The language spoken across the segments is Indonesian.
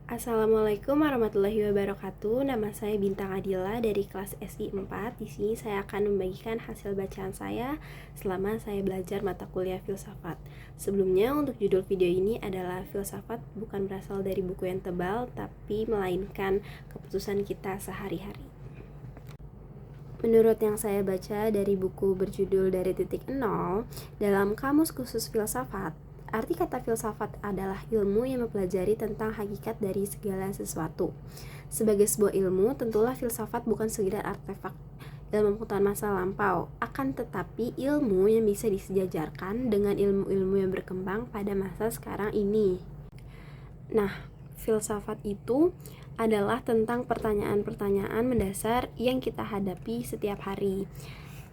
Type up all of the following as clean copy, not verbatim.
Assalamualaikum warahmatullahi wabarakatuh. Nama saya Bintang Adila dari kelas SI 4. Di sini saya akan membagikan hasil bacaan saya selama saya belajar mata kuliah filsafat. Sebelumnya, untuk judul video ini adalah filsafat bukan berasal dari buku yang tebal, tapi melainkan keputusan kita sehari-hari. Menurut yang saya baca dari buku berjudul Dari Titik Nol, dalam Kamus Khusus Filsafat, arti kata filsafat adalah ilmu yang mempelajari tentang hakikat dari segala sesuatu. Sebagai sebuah ilmu, tentulah filsafat bukan sekedar artefak ilmu pengetahuan masa lampau, akan tetapi ilmu yang bisa disejajarkan dengan ilmu-ilmu yang berkembang pada masa sekarang ini. Nah, filsafat itu adalah tentang pertanyaan-pertanyaan mendasar yang kita hadapi setiap hari.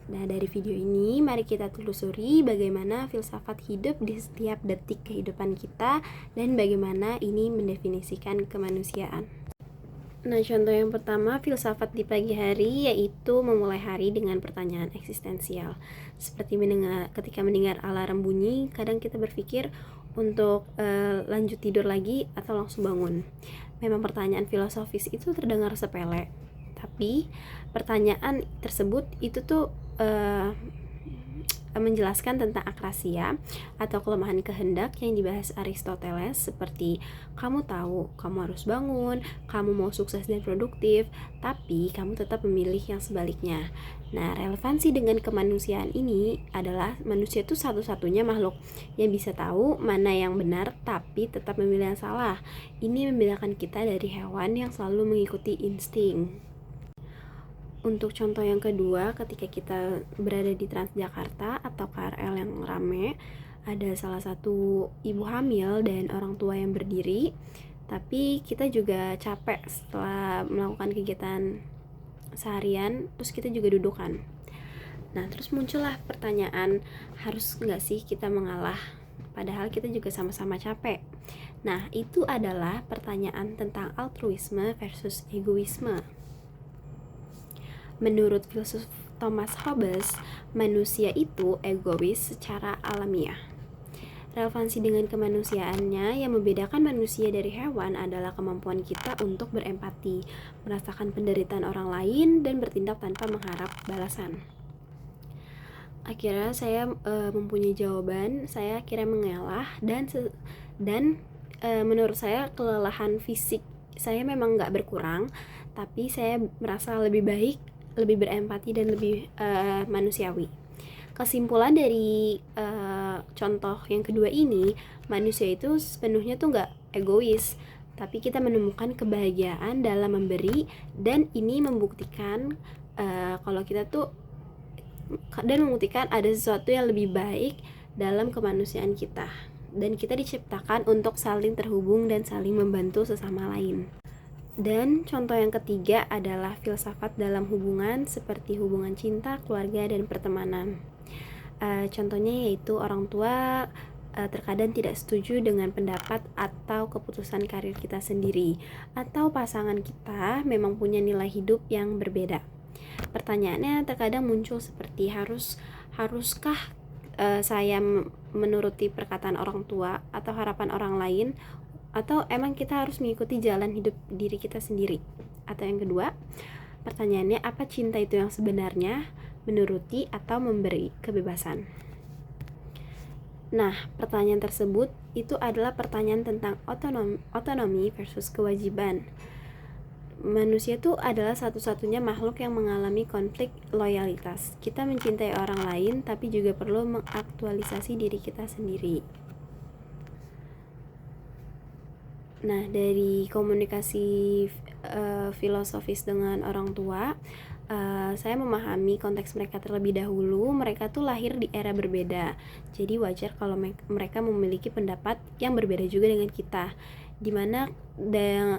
Nah, dari video ini mari kita telusuri bagaimana filsafat hidup di setiap detik kehidupan kita dan bagaimana ini mendefinisikan kemanusiaan. Nah, contoh yang pertama filsafat di pagi hari yaitu memulai hari dengan pertanyaan eksistensial. Seperti ketika mendengar alarm bunyi, kadang kita berpikir untuk lanjut tidur lagi atau langsung bangun. Memang pertanyaan filosofis itu terdengar sepele, tapi pertanyaan tersebut itu tuh menjelaskan tentang akrasia atau kelemahan kehendak yang dibahas Aristoteles, seperti kamu tahu kamu harus bangun, kamu mau sukses dan produktif, tapi kamu tetap memilih yang sebaliknya. Nah, relevansi dengan kemanusiaan ini adalah manusia itu satu-satunya makhluk yang bisa tahu mana yang benar tapi tetap memilih yang salah. Ini membedakan kita dari hewan yang selalu mengikuti insting. Untuk contoh yang kedua, ketika kita berada di Transjakarta atau KRL yang rame, ada salah satu ibu hamil dan orang tua yang berdiri, tapi kita juga capek setelah melakukan kegiatan seharian, terus kita juga dudukan. Nah, terus muncullah pertanyaan, harus nggak sih kita mengalah? Padahal kita juga sama-sama capek. Nah, itu adalah pertanyaan tentang altruisme versus egoisme. Menurut filsuf Thomas Hobbes, manusia itu egois secara alamiah. Relevansi dengan kemanusiaannya yang membedakan manusia dari hewan adalah kemampuan kita untuk berempati, merasakan penderitaan orang lain, dan bertindak tanpa mengharap balasan. Akhirnya saya mempunyai jawaban, saya akhirnya mengalah dan menurut saya kelelahan fisik saya memang nggak berkurang, tapi saya merasa lebih baik, lebih berempati dan lebih manusiawi. Kesimpulan dari contoh yang kedua ini, manusia itu sepenuhnya tuh nggak egois, tapi kita menemukan kebahagiaan dalam memberi, dan ini membuktikan kalau kita tuh membuktikan ada sesuatu yang lebih baik dalam kemanusiaan kita, dan kita diciptakan untuk saling terhubung dan saling membantu sesama lain. Dan contoh yang ketiga adalah filsafat dalam hubungan seperti hubungan cinta, keluarga, dan pertemanan. Contohnya yaitu orang tua terkadang tidak setuju dengan pendapat atau keputusan karir kita sendiri, atau pasangan kita memang punya nilai hidup yang berbeda. Pertanyaannya terkadang muncul seperti haruskah saya menuruti perkataan orang tua atau harapan orang lain, atau emang kita harus mengikuti jalan hidup diri kita sendiri? Atau yang kedua, pertanyaannya apa cinta itu yang sebenarnya, menuruti atau memberi kebebasan? Nah, pertanyaan tersebut itu adalah pertanyaan tentang otonomi versus kewajiban. Manusia itu adalah satu-satunya makhluk yang mengalami konflik loyalitas. Kita mencintai orang lain, tapi juga perlu mengaktualisasi diri kita sendiri. Nah, dari komunikasi filosofis dengan orang tua, saya memahami konteks mereka terlebih dahulu. Mereka tuh lahir di era berbeda, jadi wajar kalau mereka memiliki pendapat yang berbeda juga dengan kita. Dimana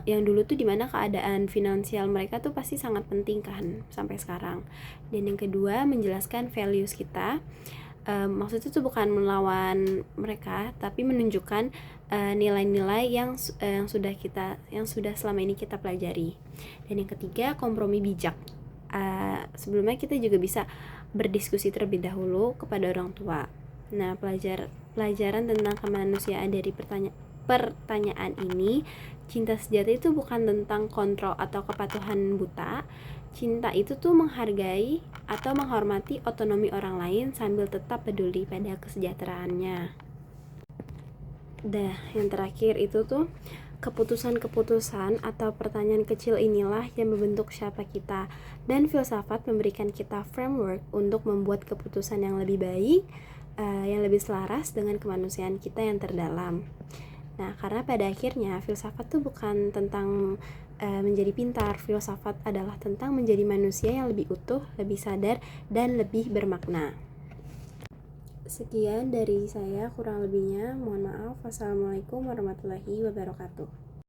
yang dulu tuh dimana keadaan finansial mereka tuh pasti sangat penting kan sampai sekarang. Dan yang kedua, menjelaskan values kita. Maksudnya itu bukan melawan mereka, tapi menunjukkan nilai-nilai yang sudah selama ini kita pelajari. Dan yang ketiga, kompromi bijak. Sebelumnya kita juga bisa berdiskusi terlebih dahulu kepada orang tua. Nah, pelajaran tentang kemanusiaan dari pertanyaan ini, cinta sejati itu bukan tentang kontrol atau kepatuhan buta. Cinta itu tuh menghargai atau menghormati otonomi orang lain sambil tetap peduli pada kesejahteraannya. Yang terakhir itu tuh keputusan-keputusan atau pertanyaan kecil inilah yang membentuk siapa kita, dan filsafat memberikan kita framework untuk membuat keputusan yang lebih baik, yang lebih selaras dengan kemanusiaan kita yang terdalam. Nah, karena pada akhirnya filsafat tuh bukan tentang menjadi pintar. Filsafat adalah tentang menjadi manusia yang lebih utuh, lebih sadar, dan lebih bermakna. Sekian dari saya, kurang lebihnya mohon maaf. Wassalamualaikum warahmatullahi wabarakatuh.